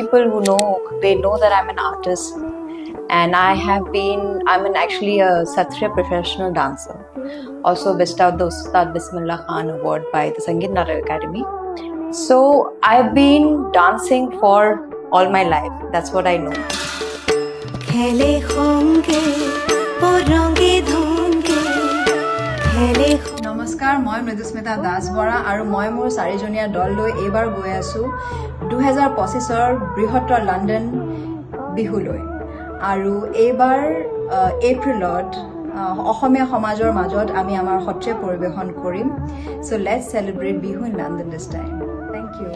people who know, they know that I'm an artist. And I'm actually a Satriya professional dancer. Also bestowed the Ustad Bismillah Khan Award by the Sangeet Natak Academy. So I've been dancing for all my life. That's what I know. নমস্কাৰ মই মৃদুস্মিতা দাস বৰা আৰু মই মোৰ চাৰিজনীয়া দল লৈ এবাৰ গৈ আছো 2025 ৰ বৃহত্তৰ লণ্ডন বিহুলৈ আৰু এবাৰ এপ্ৰিলত অসমীয়া সমাজৰ মাজত আমি আমাৰ সত্ৰীয়া পৰিবেশন কৰিম so let's celebrate Bihu in London this time thank U